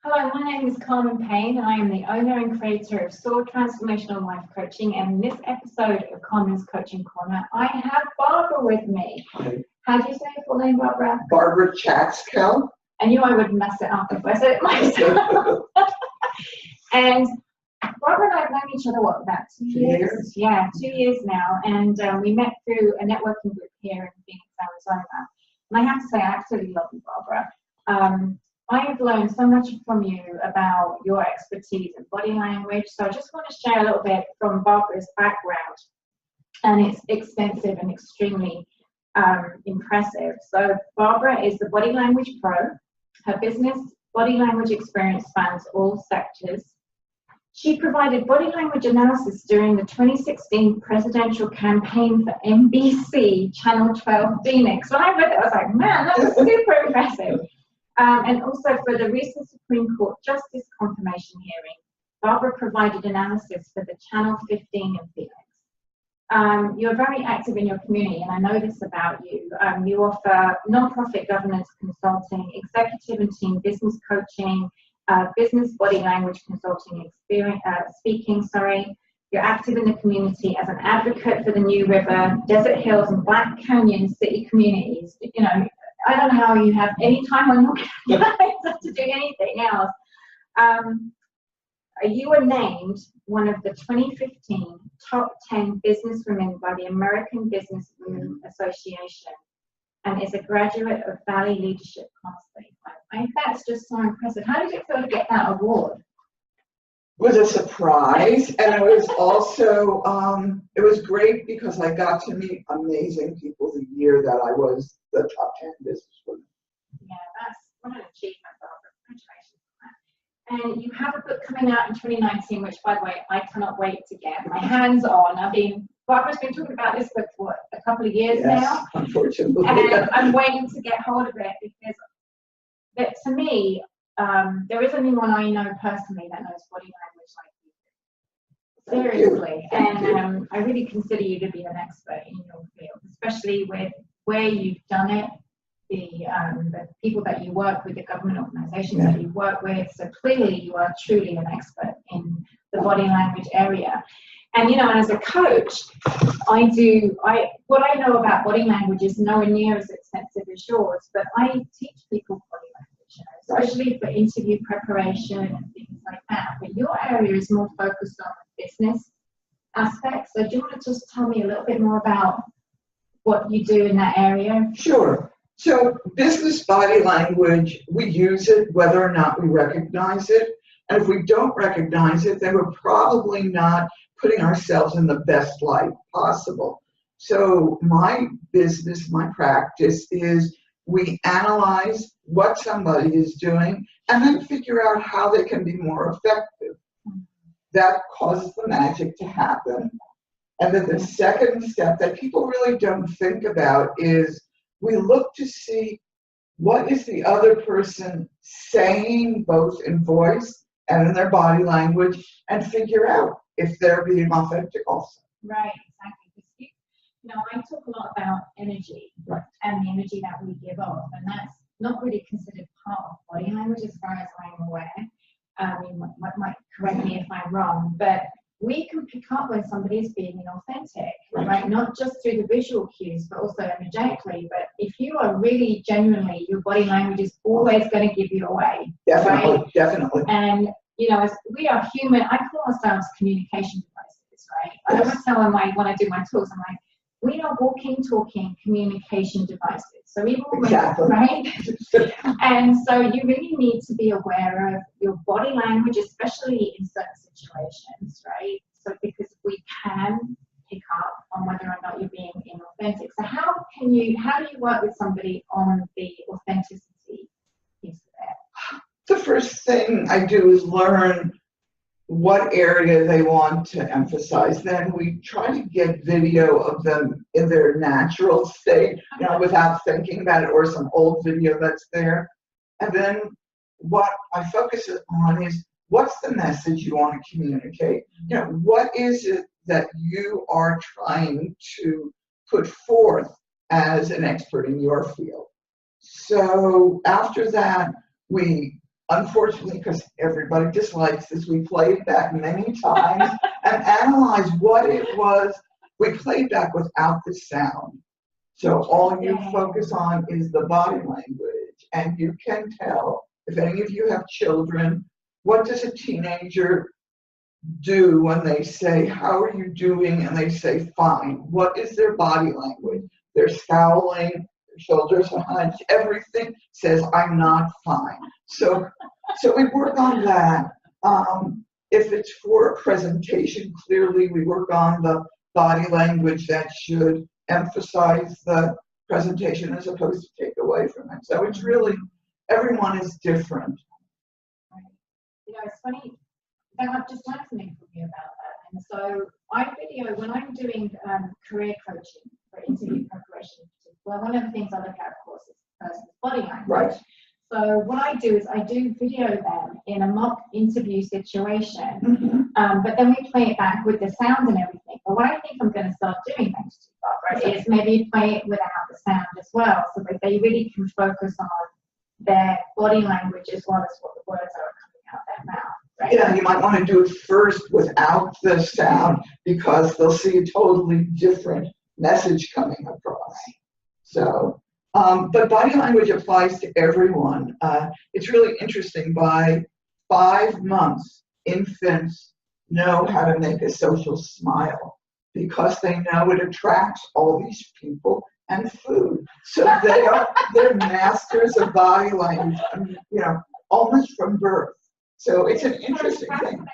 Hello, my name is Carmen and I am the owner and creator of SOAR Transformational Life Coaching. And in this episode of Carmen's Coaching Corner, I have Barbara with me. Hi. How do you say your full name, Barbara? Barbara Chatzkel. I knew I would mess it up if I said it myself. And Barbara and I have known each other, what, about 2 years? Yeah, 2 years now. And we met through a networking group here in Phoenix, Arizona. And I have to say, I absolutely love you, Barbara. I have learned so much from you about your expertise in body language. So I just want to share a little bit from Barbara's background. And it's extensive and extremely impressive. So Barbara is the Body Language Pro. Her business body language experience spans all sectors. She provided body language analysis during the 2016 presidential campaign for NBC Channel 12 Phoenix. When I read that, I was like, man, that was super impressive. And also for the recent Supreme Court Justice confirmation hearing, Barbara provided analysis for the Channel 15 in Phoenix. You're very active in your community, and I know this about you. You offer non-profit governance consulting, executive and team business coaching, business body language consulting, speaking. You're active in the community as an advocate for the New River, Desert Hills, and Black Canyon city communities. You know, I don't know how you have any time on your calendar to do anything else. You were named one of the 2015 top 10 businesswomen by the American Business Women Association and is a graduate of Valley Leadership Constellation. I think that's just so impressive. How did it feel to get that award? It was a surprise, and it was also, it was great because I got to meet amazing people the year that I was the top 10 businesswoman. Yeah, that's what an achievement, Barbara. Congratulations on that. And you have a book coming out in 2019, which, by the way, I cannot wait to get my hands on. Barbara's been talking about this book for a couple of years now. Unfortunately. And I'm waiting to get hold of it because, to me, there isn't anyone I know personally that knows body language like you do. Seriously. And I really consider you to be an expert in your field, especially with where you've done it, the people that you work with, the government organizations that you work with. So clearly you are truly an expert in the body language area. And, you know, as a coach, what I know about body language is nowhere near as extensive as yours, but I teach people body language, you know, especially for interview preparation and things like that. But your area is more focused on the business aspect. So do you want to just tell me a little bit more about what you do in that area? Sure. So business body language, we use it whether or not we recognize it. And if we don't recognize it, then we're probably not putting ourselves in the best light possible. So my business, my practice is we analyze what somebody is doing and then figure out how they can be more effective. That causes the magic to happen. And then the second step that people really don't think about is we look to see what is the other person saying, both in voice and in their body language, and figure out if they're being authentic also. Right, exactly. You know, I talk a lot about energy and the energy that we give off, and that's not really considered part of body language as far as I'm aware. You might correct me if I'm wrong, but we can pick up when somebody is being inauthentic, right? Not just through the visual cues, but also energetically. But if you are really genuinely, your body language is always going to give you away. Definitely, right? Definitely. And, you know, as we are human, I call ourselves communication devices, right? I always tell them when I do my talks, I'm like, we are walking, talking communication devices. So even right? And so you really need to be aware of your body language, especially in certain situations, right? So because we can pick up on whether or not you're being inauthentic. So how do you work with somebody on the authenticity piece of it? The first thing I do is learn what area they want to emphasize. Then we try to get video of them in their natural state, you know, without thinking about it, or some old video that's there. And then what I focus on is, what's the message you want to communicate? You know, what is it that you are trying to put forth as an expert in your field? So after that, we unfortunately, because everybody dislikes this, we played back many times and analyzed what it was. We played back without the sound. So all you focus on is the body language, and you can tell, if any of you have children, what does a teenager do when they say, how are you doing? And they say, fine. What is their body language? They're scowling, their shoulders are hunched, everything says, I'm not fine. So we work on that. If it's for a presentation, clearly we work on the body language that should emphasize the presentation as opposed to take away from it. So it's really, everyone is different. Right. You know, it's funny, I've just learned something from you about that. And so I video, when I'm doing career coaching for interview preparation, well, one of the things I look at, of course, is the person's body language. Right. So what I do is I do video them in a mock interview situation, but then we play it back with the sound and everything. But what I think I'm going to start doing, thanks to Barbara, is maybe play it without the sound as well, so that they really can focus on their body language as well as what the words are coming out their mouth. Right? Yeah, you might want to do it first without the sound because they'll see a totally different message coming across. So. But body language applies to everyone. It's really interesting. By 5 months, infants know how to make a social smile because they know it attracts all these people and food. So they're masters of body language, you know, almost from birth. So it's an interesting thing.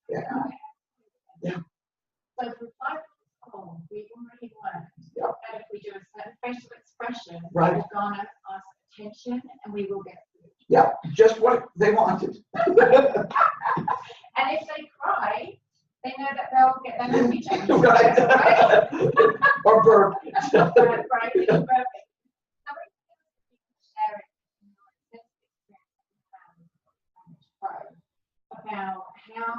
Yeah. Yeah. So for 5 months, we've already learned that if we do a certain facial expression, right, we'll garner us attention and we will get food. Yeah, just what they wanted. And if they cry, they know that they'll get their memory changed. Right. Or burp. Right, it's perfect. So we can share it about how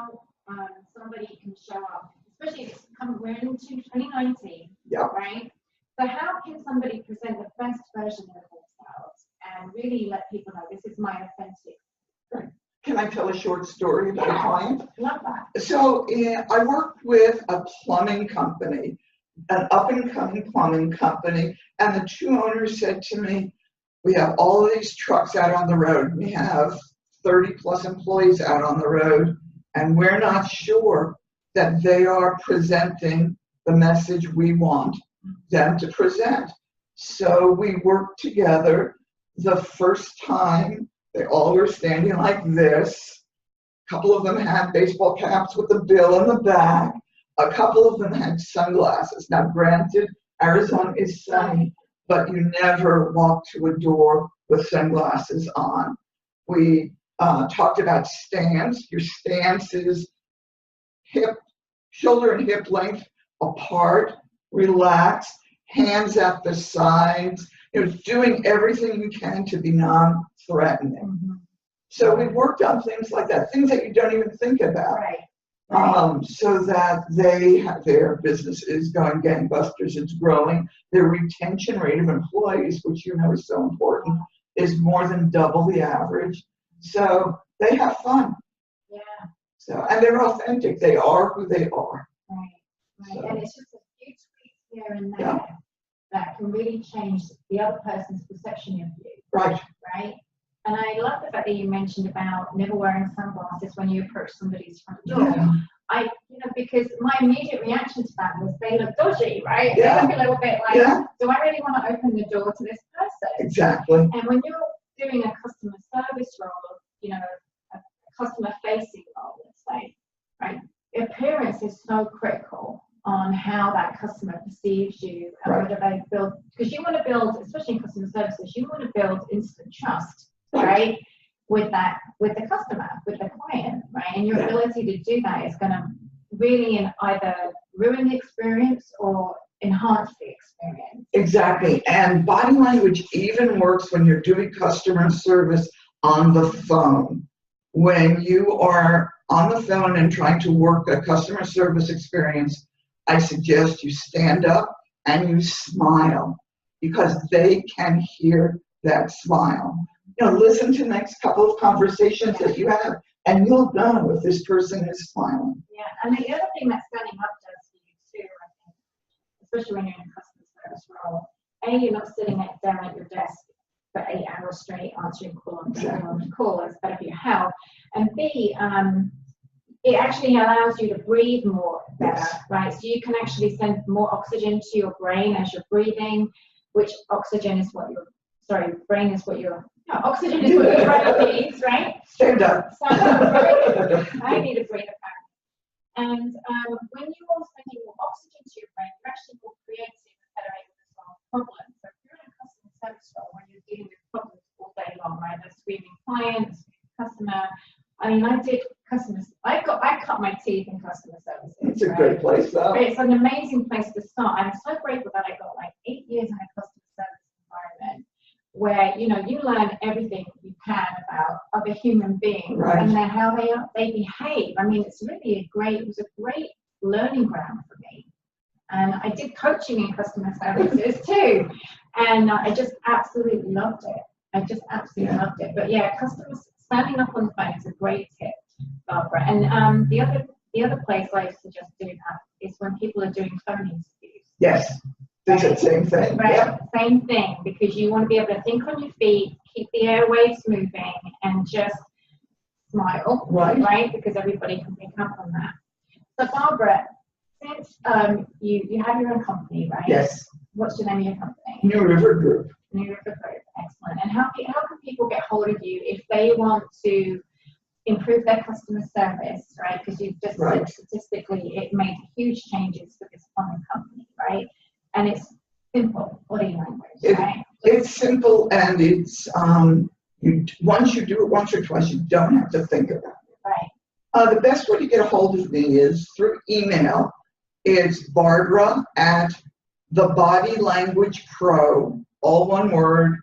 somebody can show up, especially if we're into 2019, right? So how can somebody present the best version of themselves and really let people know this is my authentic? Right. Can I tell a short story about a client? Love that. So I worked with a plumbing company, an up-and-coming plumbing company, and the 2 owners said to me, we have all of these trucks out on the road. We have 30 plus employees out on the road, and we're not sure that they are presenting the message we want them to present. So we worked together. The first time, they all were standing like this. A couple of them had baseball caps with the bill in the back. A couple of them had sunglasses. Now, granted, Arizona is sunny, but you never walk to a door with sunglasses on. We talked about stance. Your stance is shoulder and hip length apart, relaxed, hands at the sides, you know, doing everything you can to be non-threatening. So we worked on things like that, things that you don't even think about. So that their business is going gangbusters, it's growing. Their retention rate of employees, which you know is so important, is more than double the average. So they have fun. Yeah. So, and they're authentic. They are who they are. Right. So. And it's just a few tweaks here and there that can really change the other person's perception of you. Right. Right. And I love the fact that you mentioned about never wearing sunglasses when you approach somebody's front door. Because my immediate reaction to that was they look dodgy, right? They look a little bit like, do I really want to open the door to this person? Exactly. And when you're doing a customer service role, you know, a customer facing role, let's say, right? Appearance is so critical on how that customer perceives you and whether they build, because you want to build, especially in customer services, you want to build instant trust, right? With the customer, with the client, right? And your ability to do that is going to really either ruin the experience or enhance the experience. Exactly. And body language even works when you're doing customer service on the phone. When you are on the phone and trying to work a customer service experience, I suggest you stand up and you smile because they can hear that smile. listen to the next couple of conversations that you have, and you'll know if this person is smiling. Yeah, and the other thing that standing up does for you too, I think, especially when you're in a customer service role, A, you're not sitting down at your desk for 8 hours straight answering call. It's better for your health. And B, it actually allows you to breathe more better, right? So you can actually send more oxygen to your brain as you're breathing, which oxygen is what your, brain is what your, no, oxygen is what your brain needs, right? Stand up. I need a breather pack. And when you're sending more oxygen to your brain, you're actually more creative and better able to solve problems. So if you're in a customer service role when you're dealing with problems all day long, right? A screaming client, a screaming customer. I mean, I cut my teeth in customer services. It's a great place, though. It's an amazing place to start. I'm so grateful that I got like 8 years in a customer service environment where, you learn everything you can about other human beings and then how they behave. I mean, it was a great learning ground for me. And I did coaching in customer services too. And I just absolutely loved it. But yeah, customers standing up on the phone is a great tip, Barbara. And the other place I suggest doing that is when people are doing phone interviews. Yes, it's the same thing. Right, yeah. Same thing, because you want to be able to think on your feet, keep the airwaves moving, and just smile, right? Because everybody can pick up on that. So Barbara, since you have your own company, right? Yes. What's the name of your company? New River Group. New River Group, excellent. And how can people get hold of you if they want to improve their customer service, right? Because you've just said statistically it made huge changes for this one company, right? And it's simple body language, right? It's simple, and it's once you do it once or twice, you don't have to think about it. Right. The best way to get a hold of me is through email. It's Barbara at the Body Language Pro, all one word,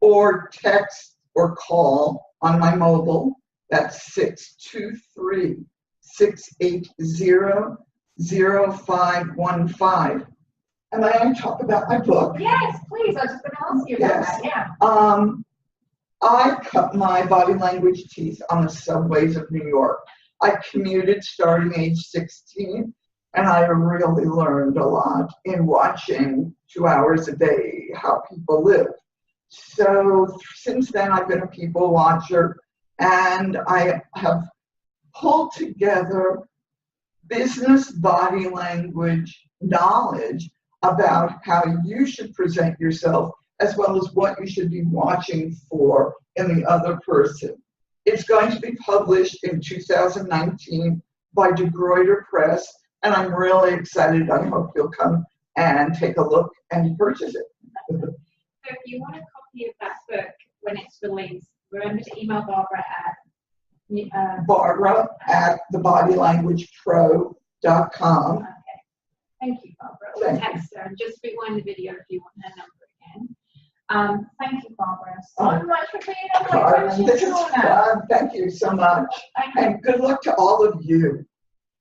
or text or call on my mobile. That's 623-680-0515. And I talk about my book. Yes, please. I was just going to ask you about that. Yeah. I cut my body language teeth on the subways of New York. I commuted starting age 16, and I really learned a lot in watching 2 hours a day how people live. So since then, I've been a people watcher, and I have pulled together business body language knowledge about how you should present yourself, as well as what you should be watching for in the other person. It's going to be published in 2019 by De Gruyter Press, and I'm really excited. I hope you'll come and take a look and purchase it. So if you want a copy of that book when it's released, remember to email Barbara at thebodylanguagepro.com. Okay. Thank you, Barbara. Or text her and just rewind the video if you want her number again. Thank you, Barbara, so much for being on my Carmen, this is fun. Thank you so much. And good luck to all of you.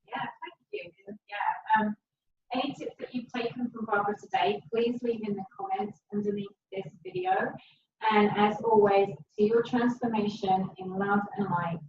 Yeah, thank you. Yeah. Any tips that you've taken from Barbara today, please leave in the comments underneath this video. And as always, see your transformation in love and light.